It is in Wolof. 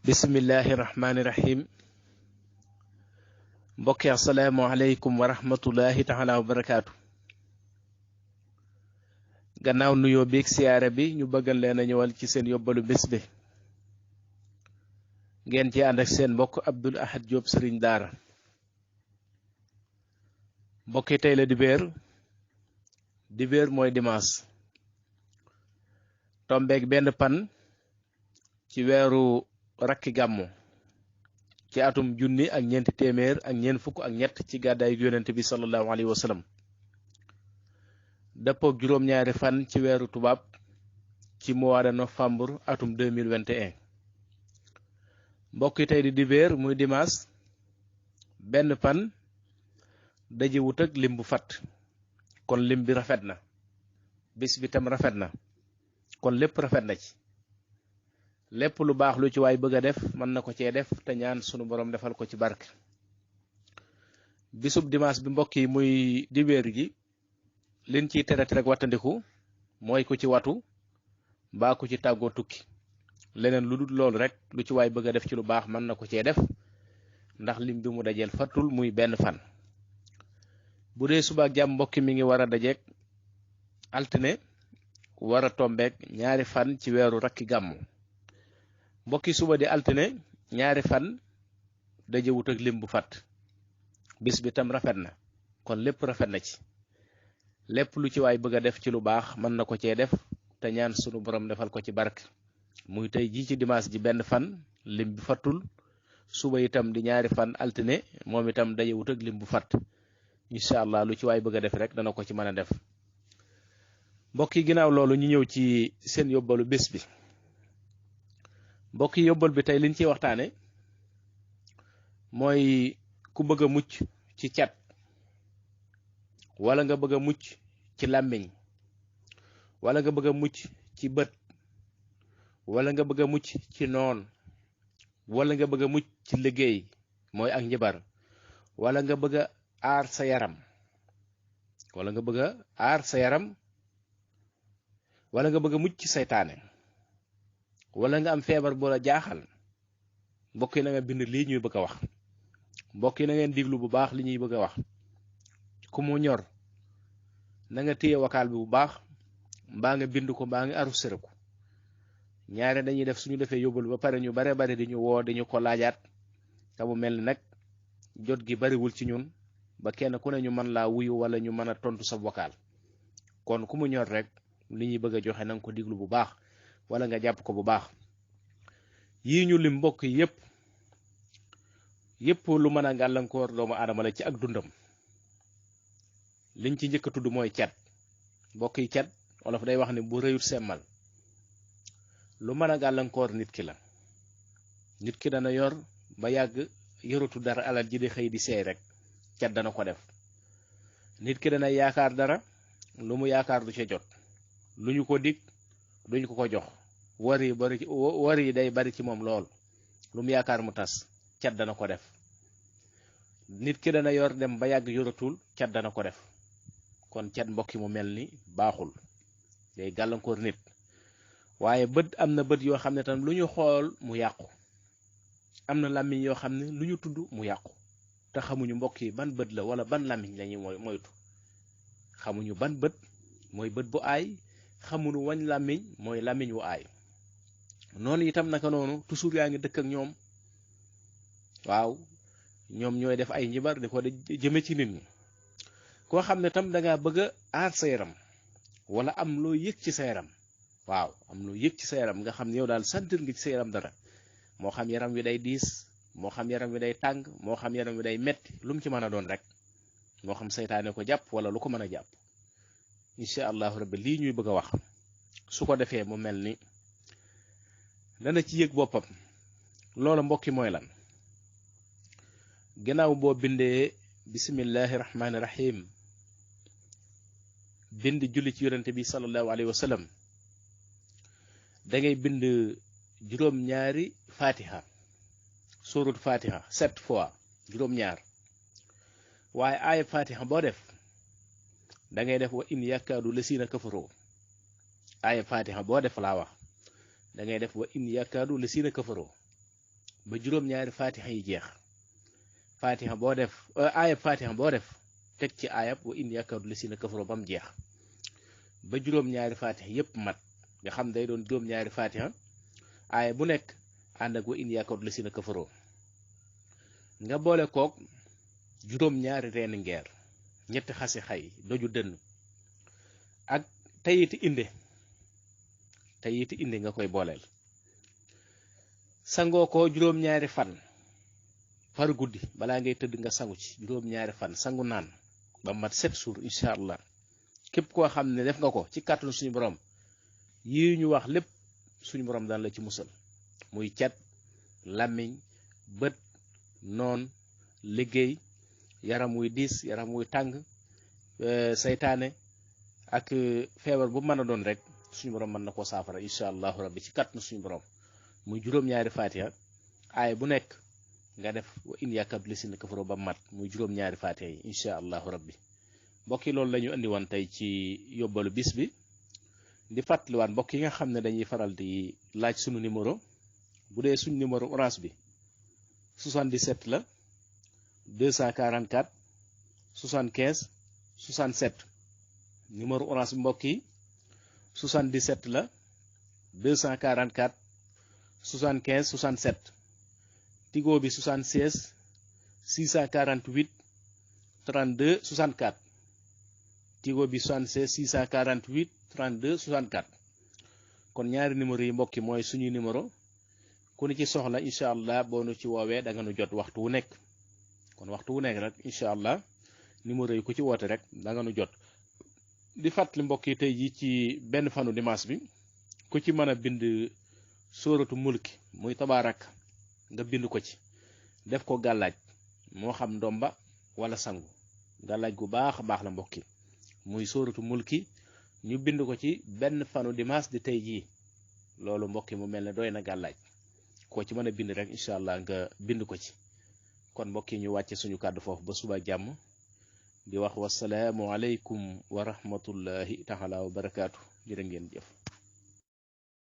Bismillahirrahmanirrahim. Mbokki assalamu alaykum wa rahmatullahi ta'ala wa barakatuh. Gannaaw nuyo beek siyaare bi ñu bëggal leen a ñëwal ci seen yóbbalu bés bi ngeen ci ànd ak seen mbokk Abdul Ahad Diop Serigne Daara. Mbokki tey la dibéer mooy dimanche tombeek benn pan ci weeru rakki gàmmu ci atum junni ak ñeenti téeméer ak ñeent fukk ak ñett ci gàddaayu yonent bi sallallahu alayhi wa sallam dëppook juróom-ñaari fan ci weeru tubaab ci mois de novembre atum 2021. mbokk yi tey di dibéer muy dimanche benn pan daje wut ak lim bu fat kon lim bi rafet na bis bi tam rafet na kon lépp rafet na ci lépp lu baax lu ci waay bëgg a def mën na ko cee def te ñaan sunu borom defal ko ci barke. bisub dimanche bi mbokk yi muy dibéer gi liñ ciy tere rek wattandiku mooy ku ci watu mbaa ku ci tàggoo tukki leneen lu dul loolu rek lu ci waay bëgg a def ci lu baax mën na ko cee def ndax lim bi mu dajeel fatul muy benn fan. bu dee suba ak jàmm mbokki mi ngi war a dajeek altine war a tombeek ñaari fan ci weeru rakki gàmmu. mbokki suba di altine ñaari fan dajewut ak lim bu fat bis bi tam rafet na kon lépp rafet na ci lépp lu ci waay bëgg a def ci lu baax mën na ko cee def te ñaan sunu borom defal ko ci barke. muy tey jii ci dimanche ji benn fan lim bi fatul suba itam di ñaari fan altine moom itam dajewut ak lim bu fat incha allah lu ci waay bëgg a def rek dana ko ci mën a def. mbokk yi ginnaaw loolu ñu ñëw ci seen yóbbalu bés bi. mbokk yi yóbbal bi tey liñ ciy waxtaane mooy ku bëgg a mucc ci cat wala nga bëgg a mucc ci làmmiñ wala nga bëgg a mucc ci bët wala nga bëgg a mucc ci noon wala nga bëgg a mucc ci liggéey mooy ak njibar wala nga bëgg a aar sa yaram wala nga bëgg a aar sa yaram wala nga bëgg a mucc ci saytaane wala nga am feebar bu la jaaxal mbokk yi na nga bind lii ñuy bëgg a wax mbokk yi na ngeen diglu bu baax li ñuy bëgg a wax ku mu ñor na nga téye wakaal bi bu baax mbaa nga bind ko mbaa nga enregistré ko ñaare dañuy def suñu defee yóbbal ba pare ñu bare di ñu woo dañu ko laajaat te mu mel ni nag jot gi bariwul ci ñun ba kenn ku ne ñu mën laa wuyu wala ñu mën a tontu sa wakaal kon ku mu ñor rek li ñuy bëgg a joxe na nga ko diglu bu baax wala nga jàpp ko bu baax. yii ñu lim mbokk yépp lu mën a gàllankoor doomu aadama la ci ak dundam. liñ ci njëkk a tudd mooy cat mbokk yi cat wolof day wax ne bu rëyut semmal lu mën a gàllankoor nit ki la. nit ki dana yor ba yàgg yoratu dara alal ji di xëy di seey rek cat dana ko def. nit ki dana yaakaar dara lu mu yaakaar du ca jot lu ñu ko dig duñ ko jox war yi day bari ci moom lool lu mu yaakaar mu tas cat dana ko def. nit ki dana yor dem ba yàgg yoratul cat dana ko def kon cat mbokki mu mel ni baaxul day gàllankoor nit. waaye bët am na bët yoo xam ne tam lu ñu xool mu yàqu am na làmmiñ yoo xam ne lu ñu tudd mu yàqu te xamuñu mbokk yi ban bët la wala ban làmmiñ lañuy moytu. xamuñu ban bët mooy bët bu aay xamuñu wañ làmmiñ mooy làmmiñ wu aay. noonu itam naka noonu toujours yaa ngi dëkk ak ñoom waaw ñoom ñooy def ay njibar di ko jëme ci nit ñi. koo xam ne tam dangaa bëgg a aar sa yaram wala am loo yëg ci sa yaram waaw am loo yëg ci sa yaram nga xam ne yow daal sentir nga ci sa yaram dara moo xam yaram wi day diis moo xam yaram wi day tàng moo xam yaram wi day metti lu mu ci mën a doon rek moo xam saytaane ko jàpp wala lu ko mën a jàpp. incha allahu rabbi lii ñuy bëgg a wax su ko defee mu mel ni dana ci yëg boppam. loola mbokki mooy lan gannaaw boo bindee bismillahi rahmaani rahim bind julli ci yonente bi sallallahu alayhi wa sallam da ngay bind juróom-ñaari fatiha surut fatiha 7 fois juróom-ñaar. waaye aaya fatiha boo def da ngay def wa in yakaadu lasina kafaroo aaya fatiha boo def laa wax da ngay def wa in yakaadu lasina kafaroo ba juróom-ñaari fatiha yi jeex fatiha boo def aayab fatiha boo def teg ci aayab wa in yakadu lasina kafaru ba mu jeex ba juróom-ñaari fatiha yépp mat nga xam day doon juróom-ñaari fatiha aaya bu nekk ànd ak wa in yakadu lasina kafaru nga boole kook juróom-ñaari reeni ngeer ñetti xasi xay doju dënn ak tayiti inde nga koy booleel sangoo ko juróom-ñaari fan par guddi balaa ngay tëdd nga sangu ci juróom-ñaari fan sangu naan ba mat 7 jours incha allah képp koo xam ne def nga ko ci kàttanu suñu borom yii ñu wax lépp suñu borom daan la ci musal muy cat làmmiñ bët noon liggéey yaram wuy diis yaram wuy tàng saytaane ak feebar bu mën a doon rek suñu borom mën na koo saafara incha allahu rabbi ci kàttanu suñu borom muy juróom-ñaari fatiha aaya bu nekk nga def wa in yakadu lasina kafaru ba mat muy juróom-ñaari fatiha yi incha allahu rabbi mbokk yi loolu la ñu indi woon tey ci yóbbalu bis bi di fàttaliwaat mbokk yi nga xam ne dañuy faral di laaj sunu numéro bu dee suñu numéro orange bi 77 la 244 75 67 numéro orange bi mbokk yi 77 la 244 75 67 tigo bi 76 648 32 64 tigo bi 76 648 32 64 kon ñaari numéro yi mbokk yi mooy suñuy numéro ku ni ci soxla incha allah boo nu ci woowee da nga nu jot waxtu wu nekk kon waxtu wu nekk rek incha allah numéro yi ku ci woote rek da nga nu jot di fàttali mbokk yi tey jii ci benn fanu dimanche bi ku ci mën a bind sóoratu mulki muy tabaarak nga bind ko ci def ko gàllaaj moo xam ndomba wala sangu gàllaaj gu baax a baax la mbokki muy sóoratu mulki ñu bind ko ci benn fanu dimanche di tey jii loolu mbokki mu mel ne doy na gàllaaj koo ci mën a bind rek incha allah nga bind ko ci kon mbokki ñu wàcce suñu kàddu foofu ba suba jàmm di wax wasalaamu aleykum wa rahmatullahi taala wa barakaatu jërë ngeen jëf